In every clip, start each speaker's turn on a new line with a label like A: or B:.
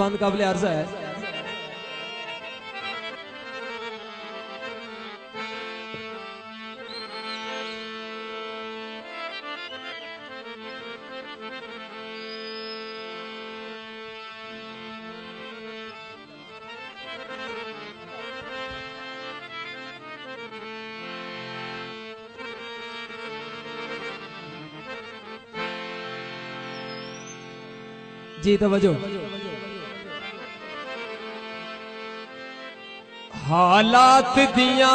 A: बंद काबिल अर्ज है। जी तवज्जो। हालात दिया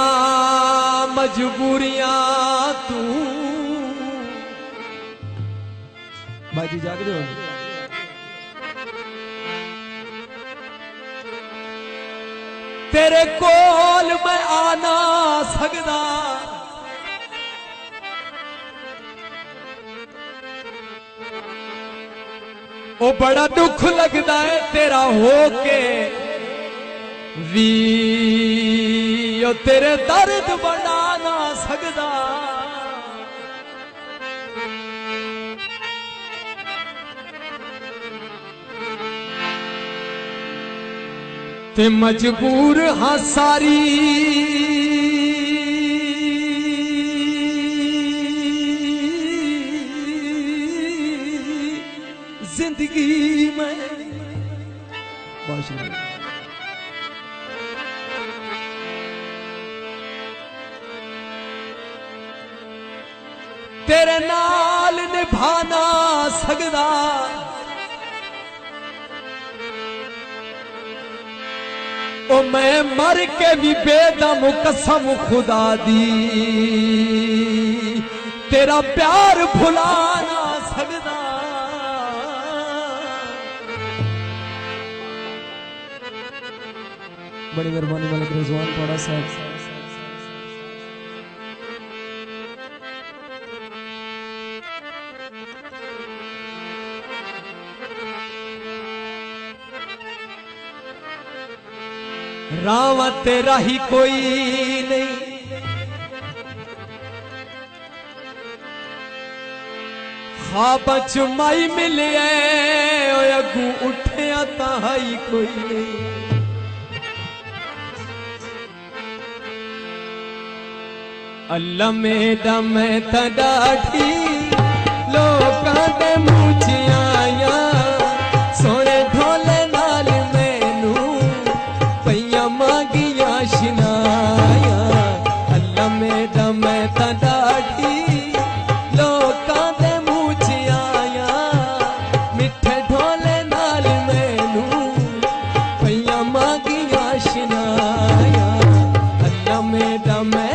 A: मजबूरियां तू भाई जी जाग दो। तेरे कोल मैं आना सकदा ओ बड़ा दुख लगदा है तेरा होके वी ओ तेरे दर्द बना ना सकदा। ते मजबूर हाँ सारी जिंदगी में। तेरे नाल निभाना सकदा ओ मैं मर के भी बेदम कसम खुदा दी तेरा प्यार भुला ना सकदा। बड़ी मेहरबानी मलिक रिजवान थोड़ा सा रावा तेरा ही कोई नहीं ख्वाब च माई मिले अगू उठिया ताई कोई नहीं। अल्लाह मेरा मैं तडाठी लोकां दे मुंह च आया सोने ढोले नाल मैनू पईया मांगिया शिनाया। अल्लाह मेरा मैं तडाठी लोकां दे मुंह च आया मिठे ढोले नाल मैनू पईया मांगिया शिनाया। अल्लाह मेरा मैं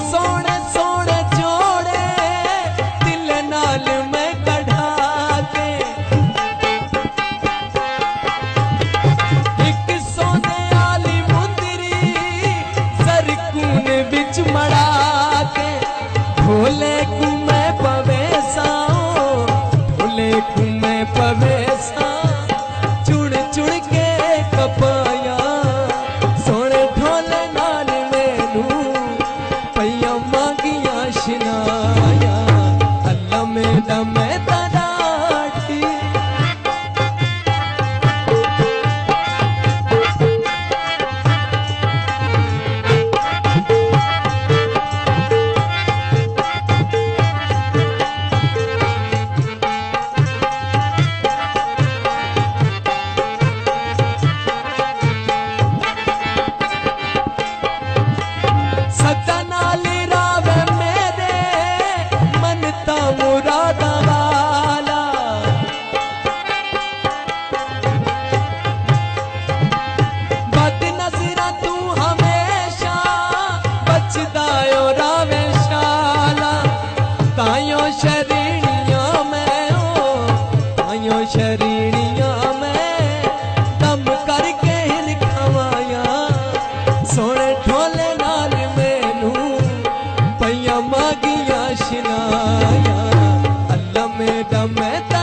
A: सोने सोने जोड़े भैया मागिया शिनाया अल्लाह मेरा मैं